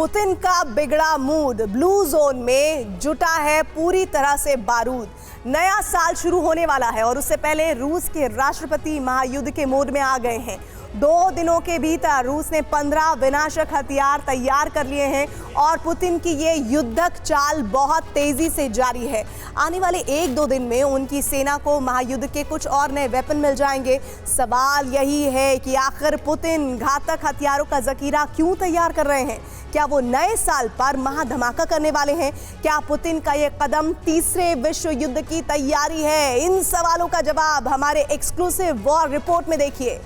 Putin का बिगड़ा mood, blue zone में जुटा है पूरी तरह से बारूद। नया साल शुरू होने वाला है और उससे पहले रूस के राष्ट्रपति महायुद्ध के मोड में आ गए हैं। 2 दिनों के भीतर रूस ने 15 विनाशक हथियार तैयार कर लिए हैं और पुतिन की ये युद्धक चाल बहुत तेजी से जारी है। आने वाले 1-2 दिन में उनकी सेना को महायुद्ध के कुछ और नए वेपन मिल जाएंगे। सवाल यही है कि आखिर पुतिन घातक हथियारों का जखीरा क्यों तैयार कर रहे हैं? क्या वो नए साल पर महाधमाका करने वाले हैं? क्या पुतिन का ये कदम तीसरे विश्व युद्ध की तैयारी है? इन सवालों का जवाब हमारे एक्सक्लूसिव वॉर रिपोर्ट में देखिए।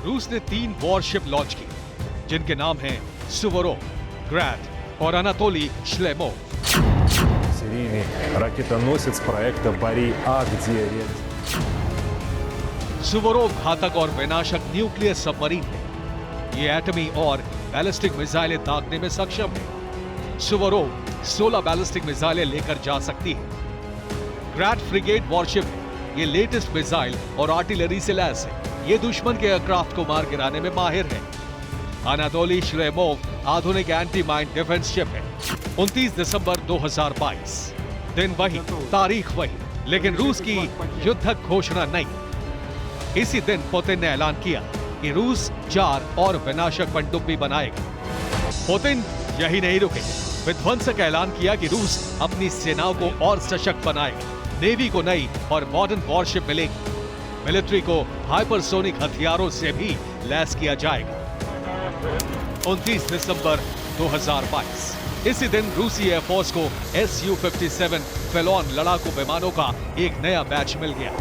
रूस ने 3 वॉरशिप लॉन्च की, जिनके नाम हैं सुवोरोव, ग्रैड और अनातोली श्लेमोव। Серийный ракетоносец проекта Борей-А, सुवोरोव घातक और विनाशक न्यूक्लियर सबमरीन है। ये एटमी और बैलिस्टिक मिसाइलें दागने में सक्षम है। सुवोरोव 16 बैलिस्टिक मिसाइलें लेकर जा सकती है। ग्रैड फ्रिगेट वॉरशिप है। ये लेटेस्ट मिसाइल और आर्टिलरी से लैस है। ये दुश्मन के एयरक्राफ्ट को मार गिराने में माहिर है। अनातोली श्लेमोव आधुनिक एंटी माइन डिफेंस शिप है। 29 दिसंबर 2022, दिन वही, तारीख वही, लेकिन रूस की युद्धक घोषणा नहीं। इसी दिन पुतिन ने ऐलान किया कि रूस 4 और विनाशक पनडुब्बी बनाएगा। पुतिन यही नहीं रुके, विध्वंसक ऐलान किया कि रूस अपनी सेनाओं को और सशक्त बनाएगा। नेवी को नई और मॉडर्न वॉरशिप मिलेगी। मिलिट्री को हाइपरसोनिक हथियारों से भी लैस किया जाएगा। 29 दिसंबर 2022, इसी दिन रूसी एयरफोर्स को Su-57 फेलोन लड़ाकू विमानों का एक नया बैच मिल गया।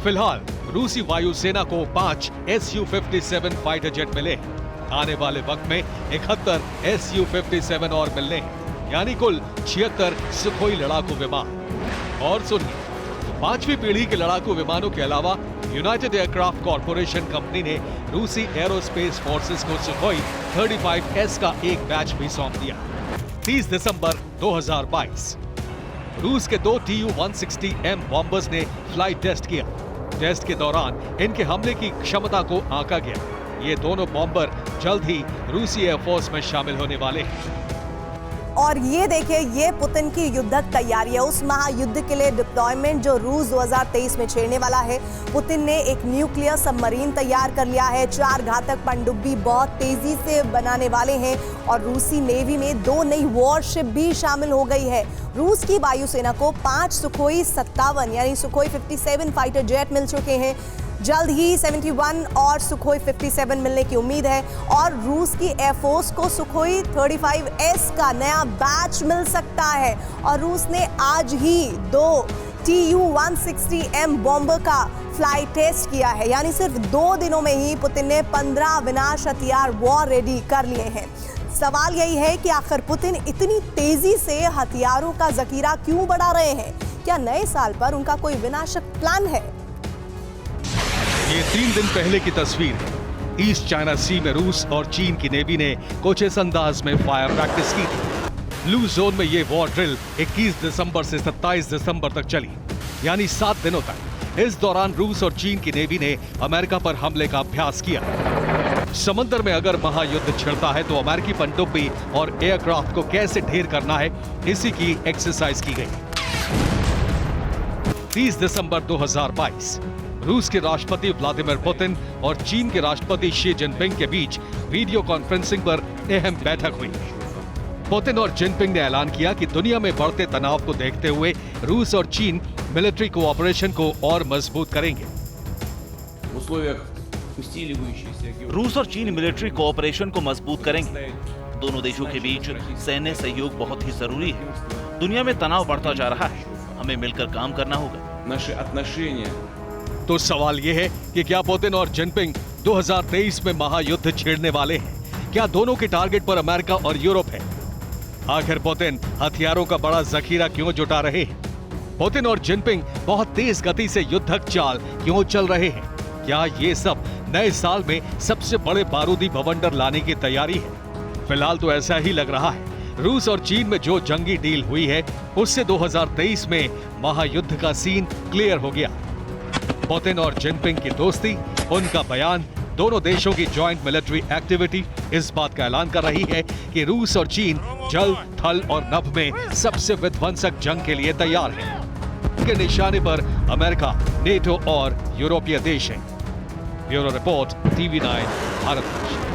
फिलहाल रूसी वायुसेना को 5 Su-57 फाइटर जेट मिले हैं। आने वाले वक्त में 71 Su-57 और मिलने हैं, यानी कुल 76 सुखोई लड़ाकू विमान। और सुनिए, 5वीं पीढ़ी के लड़ाकू विमानों के अलावा यूनाइटेड एयरक्राफ्ट कॉर्पोरेशन कंपनी ने रूसी एरोस्पेस फोर्सेस को सुखोई 35S का एक बैच भी सौंप दिया। 30 दिसंबर 2022, रूस के 2 Tu-160M बॉम्बर्स ने फ्लाइट टेस्ट किया। टेस्ट के दौरान इनके हमले की क्षमता को आंका गया। ये दोनों बॉम्बर जल्द ही रूसी एयरफोर्स में शामिल होने वाले हैं। और ये देखिए, ये पुतिन की युद्धक तैयारी है, उस महायुद्ध के लिए डिप्लॉयमेंट जो रूस 2023 में छेड़ने वाला है। पुतिन ने एक न्यूक्लियर सबमरीन तैयार कर लिया है। 4 घातक पनडुब्बी बहुत तेजी से बनाने वाले हैं और रूसी नेवी में 2 नई वॉरशिप भी शामिल हो गई है। रूस की वायुसेना को 5 सुखोई 57 यानी सुखोई 57 फाइटर जेट मिल चुके हैं। जल्द ही 71 और सुखोई 57 मिलने की उम्मीद है और रूस की एयरफोर्स को सुखोई 35S का नया बैच मिल सकता है। और रूस ने आज ही 2 Tu-160M बॉम्बर का फ्लाइट टेस्ट किया है, यानी सिर्फ 2 दिनों में ही पुतिन ने 15 विनाश हथियार वॉर रेडी कर लिए हैं। सवाल यही है कि आखिर पुतिन इतनी तेजी से हथियारों का जखीरा क्यों बढ़ा रहे हैं? क्या नए साल पर उनका कोई विनाशक प्लान है? ये 3 दिन पहले की तस्वीर है। ईस्ट चाइना सी में रूस और चीन की नेवी ने कुछ इस अंदाज में फायर प्रैक्टिस की थी। ब्लू जोन में ये वॉर ड्रिल 21 दिसंबर से 27 दिसंबर तक चली, यानी 7 दिनों तक। इस दौरान रूस और चीन की नेवी ने अमेरिका पर हमले का अभ्यास किया। समंदर में अगर महायुद्ध छिड़ता है तो अमेरिकी पनडुब्बी और एयरक्राफ्ट को कैसे ढेर करना है, इसी की एक्सरसाइज की गई। 30 दिसंबर 2022, रूस के राष्ट्रपति व्लादिमीर पुतिन और चीन के राष्ट्रपति शी जिनपिंग के बीच वीडियो कॉन्फ्रेंसिंग पर अहम बैठक हुई। पुतिन और जिनपिंग ने ऐलान किया कि दुनिया में बढ़ते तनाव को देखते हुए रूस और चीन मिलिट्री कोऑपरेशन को और मजबूत करेंगे। रूस और चीन मिलिट्री कोऑपरेशन को मजबूत करेंगे। दोनों देशों के बीच सैन्य सहयोग बहुत ही जरूरी है। दुनिया में तनाव बढ़ता जा रहा है, हमें मिलकर काम करना होगा। तो सवाल यह है कि क्या पुतिन और जिनपिंग 2023 में महायुद्ध छेड़ने वाले हैं? क्या दोनों के टारगेट पर अमेरिका और यूरोप है? आखिर पुतिन हथियारों का बड़ा जखीरा क्यों जुटा रहे हैं? पुतिन और जिनपिंग बहुत तेज गति से युद्धक चाल क्यों चल रहे हैं? क्या ये सब नए साल में सबसे बड़े बारूदी बवंडर लाने की तैयारी है? फिलहाल तो ऐसा ही लग रहा है। रूस और चीन में जो जंगी डील हुई है, उससे 2023 में महायुद्ध का सीन क्लियर हो गया। पुतिन और जिनपिंग की दोस्ती, उनका बयान, दोनों देशों की जॉइंट मिलिट्री एक्टिविटी इस बात का ऐलान कर रही है कि रूस और चीन जल, थल और नभ में सबसे विध्वंसक जंग के लिए तैयार हैं। के निशाने पर अमेरिका, नेटो और यूरोपीय देश हैं। Bureau report, TV9 Bharat.